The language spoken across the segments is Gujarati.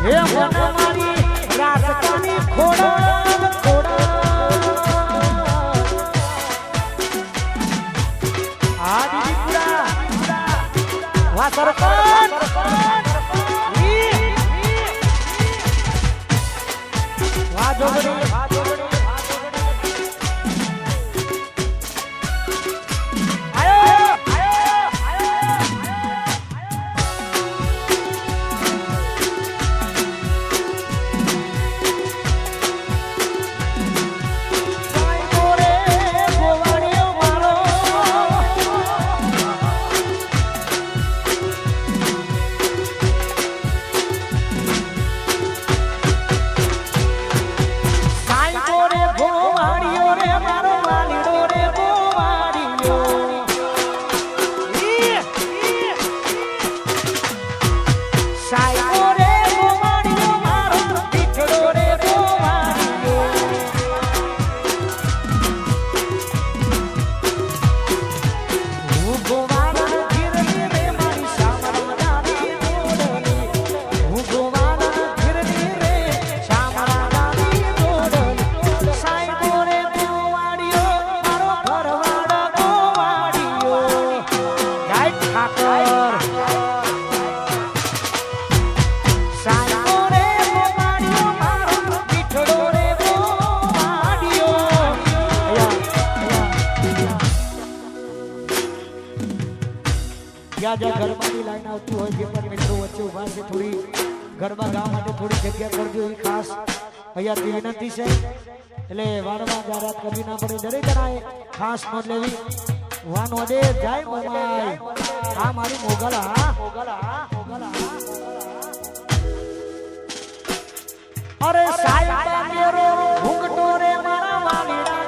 હે મન મારી રાજકાની ખોડા ખોડા આ દીપડા વા સરપંચ વા જોગડી જ્યાં ગરબાની લાઈન આવતી હોય જે પણ મિત્રો વચ્ચે ઉભા છે થોડી ગરબા ગાવા માટે થોડી જગ્યા કરજો એ ખાસ અહીંયાથી વિનંતી છે એટલે વારંવાર જાહેરાત કરવી ના પડે દરેક જણાએ ખાસ નોંધ લેવી વાન વધે જય મોમાઈ આ મારી મોગલ હા અરે સાહેબ મેરો ભૂંગટો રે મારા વાલીડા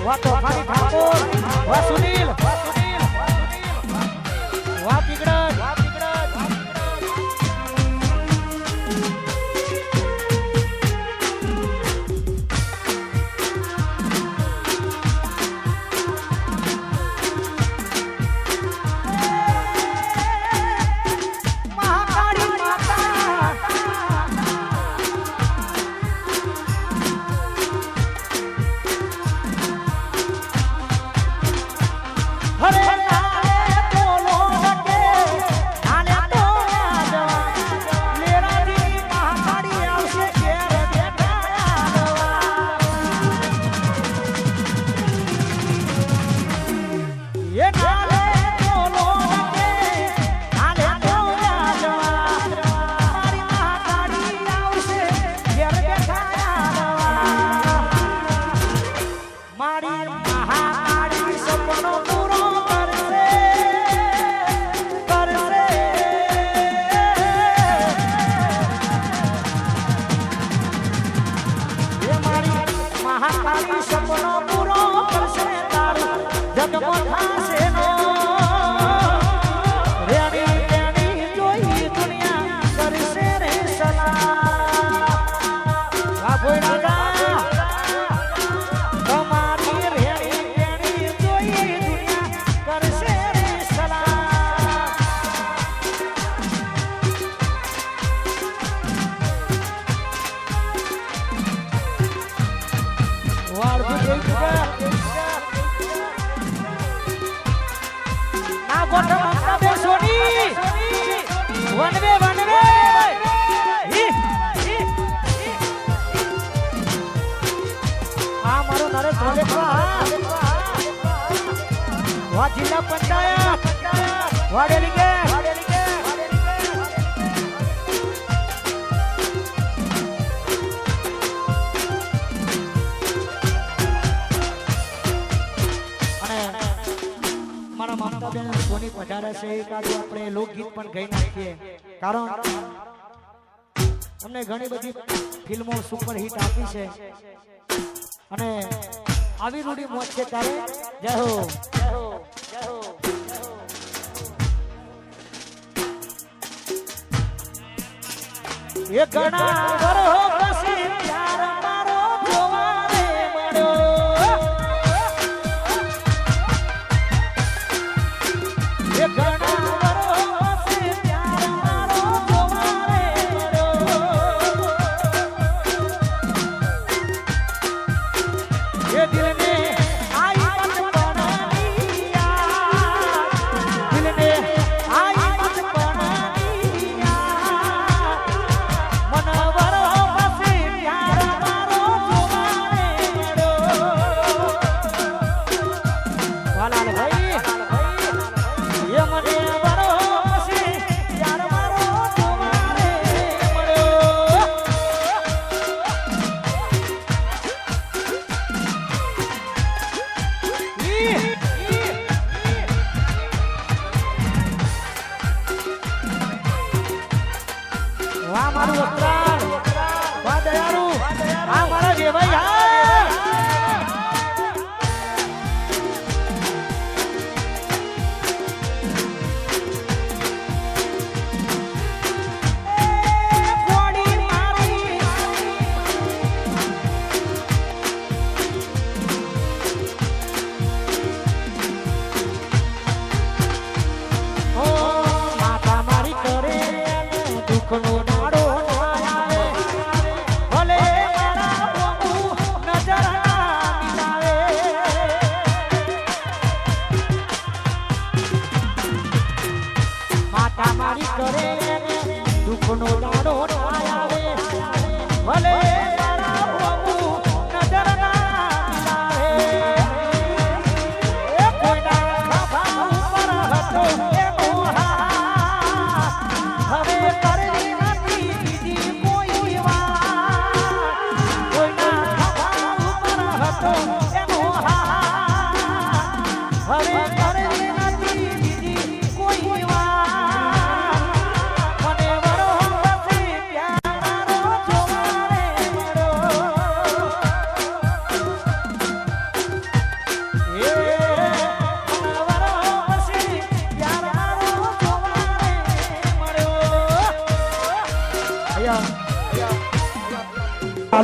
વાહ તોફાની ઠાકોર, વાહ સુનિલ, વાહ પીગળજ, જિલ્લા પંચાયત વાડેલી કે મારા મમતાબેન સોની પધારે છે એકાદું આપણે લોકગીત પણ ગાઈ નાખીએ કારણ અમને ઘણી બધી ફિલ્મો સુપર હિટ આપી છે અને આવી રૂડી મોજ છે ત્યારે જય હો એ ઘણા વરહો પછી પ્યાર મારો જોવા રે મળ્યો એ ઘણા વરહો પછી પ્યાર મારો જોવા રે મળ્યો એ દિલને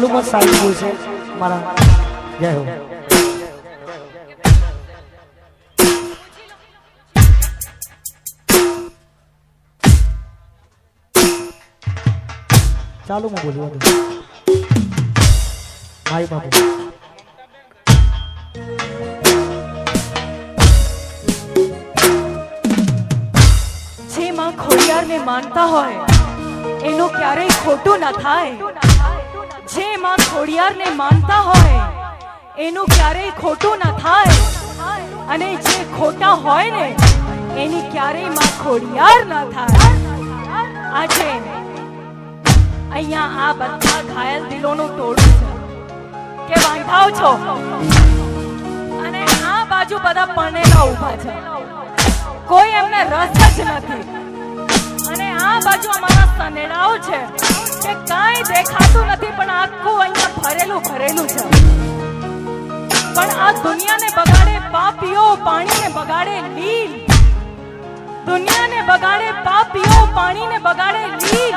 ચાલુમાં સાહેબ છે મારા જય હો ચાલુમાં બોલ્યો ભાઈ બાપુ જે માં ખોડિયારને માનતા હોય એનું ક્યારેય ખોટું ન થાય જે માં ખોડિયારને માનતા હોય એનું ક્યારેય ખોટું ન થાય અને જે ખોટા હોય ને એની ક્યારેય માં ખોડિયાર ન થાય આજે અહીંયા આ બધા ઘાયલ દિલોનું ટોળું છે કે વાંધાવ છો અને આ બાજુ બધા પરણેલા ઊભા છે કોઈ એમને રસ જ નથી અને આ બાજુ અમારા સનેડાઓ છે કે કાંઈ દેખાતું નથી પણ આખું અહીંયા ભરેલું છે પણ આ દુનિયાને બગાડે પાપીઓ પાણીને બગાડે લીલ દુનિયાને બગાડે પાપીઓ પાણીને બગાડે લીલ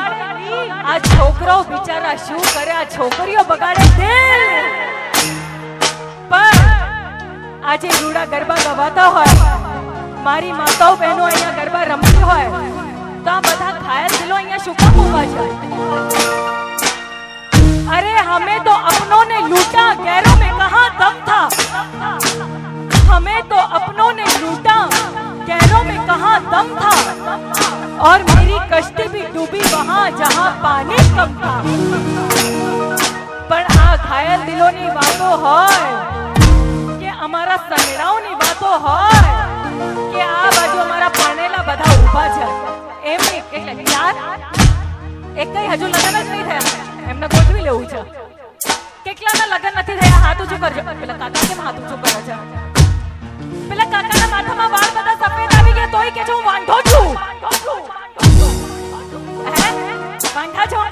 આ છોકરો બિચારા શું કરે આ છોકરીઓ બગાડે દિલ પણ આજે રૂડા ગરબા ગવાતા હોય મારી માતાઓ બહેનો અહીંયા ગરબા રમતી હોય તો આ બધા ઘાયલ દિલો અહીંયા શું કામ ઊભા છે अरे हमें तो अपनों ने लूटा गैरों में कहाँ दम था हमें तो अपनों ने लूटा गैरों में कहाँ दम था और मेरी कश्ती भी डूबी वहाँ जहाँ पानी कम था પણ આ ઘાયલ દિલોની વાતો હોય કે અમારા સનેડાઓની વાતો હોય કે આ બાજુ અમારા પરણેલા બધા ઊભા છે એમ નહીં ચાર એક કઈ હજુ લગ્ન જ નહીં થયા એમને ગોઠવી લેવું છે કેટલાના લગ્ન નથી થયા હાથ ઊંચું કરજો પેલા કાકા કેમ હાથ ઊંચું કરે છે પેલા કાકાના માથામાં વાળ બધા સફેદ આવી ગયા તોય કે હું વાંઢો છું હે વાંઢા છો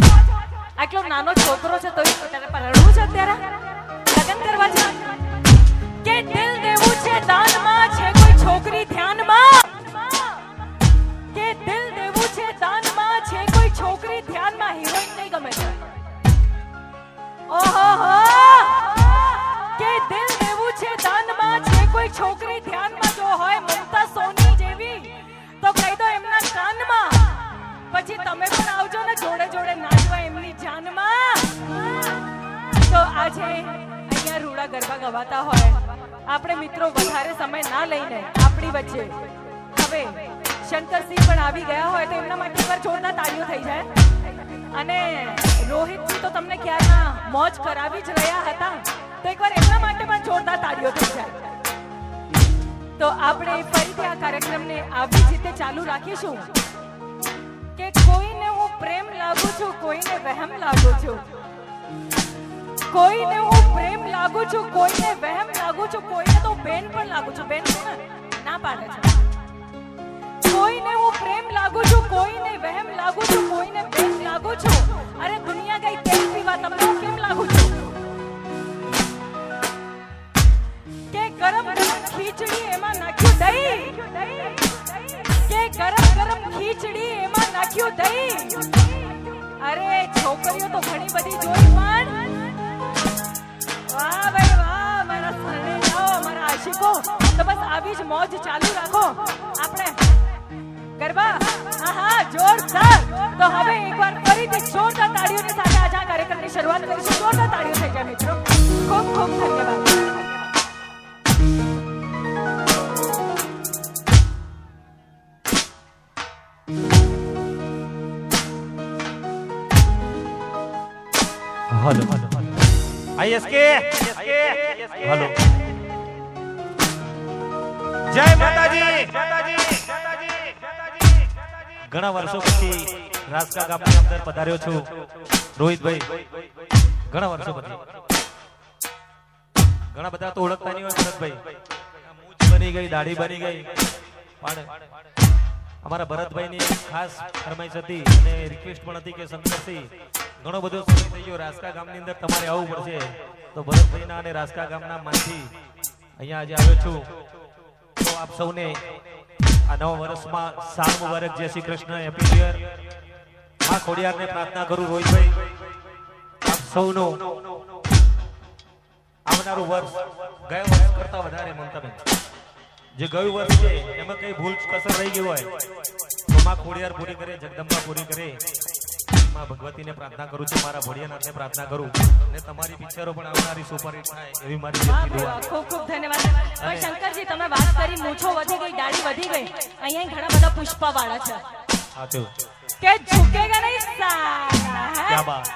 આટલો નાનો છોકરો છે તોય તારે પરણવું છે અત્યારે લગ્ન કરવા છે કે દિલ દેવું છે દાનમાં છે કોઈ છોકરી ધ્યાનમાં કે દિલ દેવું છે દાનમાં છે કોઈ છોકરી ધ્યાનમાં હિરોઈન નહીં ગમે છે ઓહો કે દિલ દેવું છે દાનમાં છે કોઈ છોકરી ધ્યાનમાં જો હોય મમતા સોની જેવી તો કહી દો એમના કાનમાં પછી તમે પણ આવજો ને જોડે જોડે નાચવા એમની જાનમાં તો આજે અહીંયા રૂડા ગરબા ગવાતા હોય આપણે મિત્રો વધારે સમય ના લઈને આપણી વચ્ચે હવે શંકરસિંહ પણ આવી ગયા હોય તો એમના માટે એકવાર જોરદાર તાળીઓ થઈ જાય અને રોહિતજી તો તમને ક્યારના મોજ કરાવી જ રહ્યા હતા તો એકવાર એમના માટે પણ જોરદાર તાળીઓ થઈ જાય તો આપણે ફરીથી આ કાર્યક્રમને આવી જ રીતે ચાલુ રાખીશું કે કોઈને હું પ્રેમ લાગુ છું કોઈને વહેમ લાગુ છું કોઈને હું પ્રેમ લાગુ છું કોઈને વહેમ લાગુ છું કોઈને તો બેન પણ લાગુ છું બેન પણ ના પાડે છે કોઈને હું પ્રેમ લાગુ છું કોઈને વહેમ લાગુ છું કોઈને બેન લાગુ છું અરે દુનિયા ગઈ તેલ પીવા તમને હું કેમ લાગુ છું કે ગરમ ગરમ ખીચડી એમાં નાખ્યું દહીં કે ગરમ ગરમ ખીચડી એમાં નાખ્યું દહીં અરે છોકરીઓ તો ઘણી બધી જોઈ પણ વાહ ભાઈ વાહ મારા સનેડાઓ મારા આશિકો તો બસ આવી જ મોજ ચાલુ રાખો આપણે ગરબા આહા જોરદાર તો હવે એકવાર ફરીથી જોરદાર તાળીઓની સાથે આજે આ કાર્યક્રમની શરૂઆત કરીશું જોરદાર તાળીઓ થઈ જાય મિત્રો ખૂબ ખૂબ ધન્યવાદ हेलो आईएसके हेलो जय माताजी ઘણા વર્ષો પછી રાસકા ગામની અંદર પધાર્યો છું રોહિતભાઈ ઘણા વર્ષો પછી ઘણા બધા તો ઓળખતા નહીં હોય ભરતભાઈ મૂછ બની ગઈ દાઢી બની ગઈ પણ અમારા ભરતભાઈની ખાસ ફરમાઈશ હતી અને રિક્વેસ્ટ પણ હતી કે શંકરસિંહ ઘણો બધો સમય થઈ ગયો રાસકા ગામની અંદર તમારે આવવું પડશે તો ભરતભાઈના અને રાસકા ગામના માનથી અહીંયા આજે આવ્યો છું તો આપ સૌને આ નવા વર્ષમાં સાલ મુબારક જય Shri Krishna happy new year આ ખોડિયારને પ્રાર્થના કરું રોહિતભાઈ આપ સૌનું આવનારું વર્ષ ગયા વર્ષ કરતા વધારે મમતાબેન જે ગયું વર્ષ છે એમાં કઈ ભૂલ કસર રહી ગઈ હોય તો માં ખોડિયાર પૂરી કરે, જગદંબા પૂરી કરે. માં ભગવતીને પ્રાર્થના કરું છું, મારા ભોળિયાનાથને પ્રાર્થના કરું અને તમારી પિક્ચરો પણ આવનારી સુપરહિટ થાય એવી મારી દિલથી દુઆ. ખૂબ ખૂબ ધન્યવાદ. પણ શંકરજી તમે વાત કરી મૂછો વધી ગઈ, દાઢી વધી ગઈ, અહીંયા ઘણા બધા પુષ્પા વાળા છે હા તો કે ઝુકેગા નહીં સાલા. ક્યા બાત.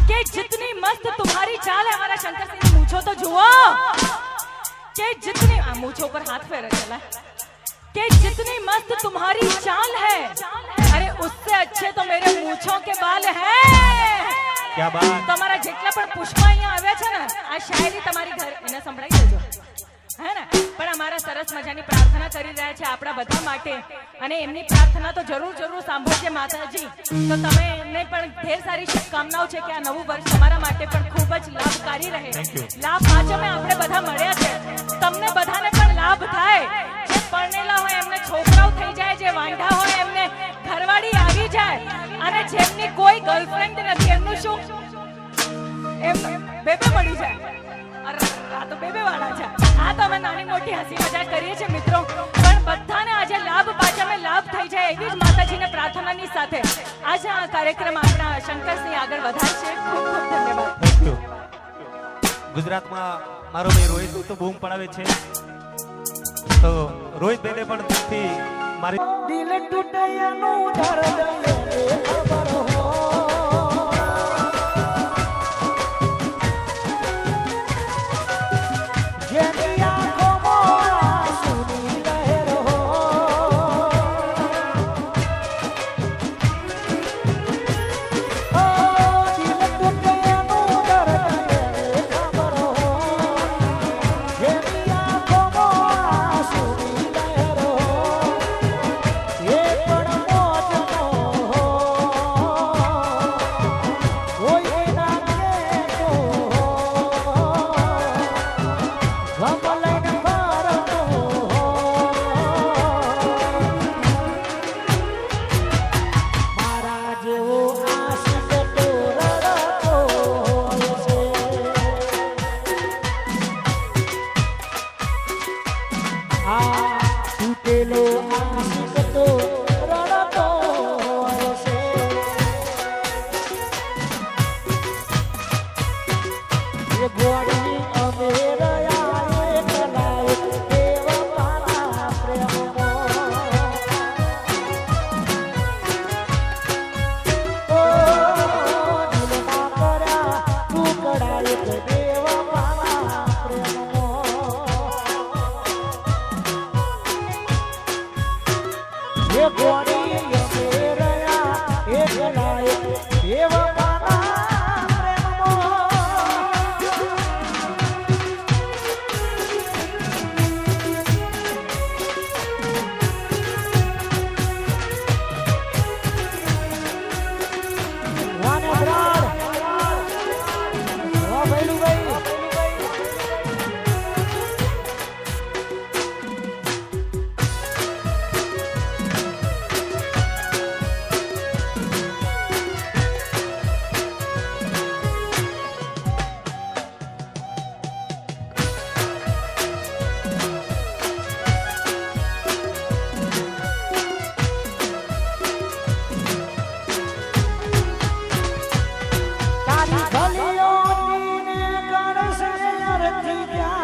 કે जितनी मस्त तुम्हारी चाल है हमारा शंकर सिंह मूछो तो जुओ कि जितनी मूछो पर हाथ फेरा चला कि जितनी मस्त तुम्हारी चाल है अरे उससे अच्छे तो मेरे मूछों के बाल हैं. ક્યા બાત. તમારા જેટલા પણ પુષ્પા અહીંયા આવ્યા છે ને આ શાયરી તમારી ઘર એને સંભળાઈ દેજો હે ને. પણ અમારા સરસ મજાની પ્રાર્થના કરી રહ્યા છે આપણા બધા માટે અને એમની પ્રાર્થના તો જરૂર જરૂર સાંભળજે માતાજી. તો તમે એમને પણ ઢેર સારી શુભકામનાઓ છે કે આ નવું વર્ષ તમારા માટે પણ ખૂબ જ લાભકારી રહે. લાભ પાંચમે આપણે બધા મળ્યા છે, તમને બધાને પણ લાભ થાય. જે પરણેલા હોય એમને છોકરાઓ થઈ જાય, જે વાંઢા હોય એમને ઘરવાળી આવી જાય અને જેમની કોઈ ગર્લફ્રેન્ડ નથી એમનું શું એમ બેબે મળી જાય. આ તો બેબે વાળા છે. આ તો અમે નાની મોટી હસી મજાક કરીએ છીએ મિત્રો, પણ બધાને આજે લાભ પાછળ લાભ થઈ જાય એવી જ માતાજીને પ્રાર્થનાની સાથે આજે આ કાર્યક્રમ આપણા શંકરસિંહ આગળ વધારે છે. ખૂબ ખૂબ ધન્યવાદ. Thank you. ગુજરાતમાં મારો ભાઈ રોહિત તો બૂમ પડાવે છે, તો રોહિત ભાઈને પણ દિલથી મારી દિલ તૂટયાનું દર્દ એને ખબર હો. જેની આંખોમાં આંસુની લહેર હો. ઓ દિલ તૂટયાનું દર્દ એને ખબર હો. જેની આંખોમાં આંસુની લહેર હો. એ પણ મોજનો હો. કોઈ ના કહેતો હો. ગમ લઈને ફરતો હો. મારા જેવો આશિક તો રડતો હોય છે. આ તૂટેલો આશિક તો રડતો હોય છે. એ ગોળી અમે રહ્યા એકલા દેવતાના પ્રેમમાં. ઓ દિલના કર્યા ટુકડા એક દેવતાના પ્રેમમાં. એ ગોળી અમે રહ્યા એકલા દેવતાના પ્રેમમાં. વાને બ્રાડ વાહ ભૈલુભાઈ. તારી ગલીઓને ગણશે અરથી ત્યાં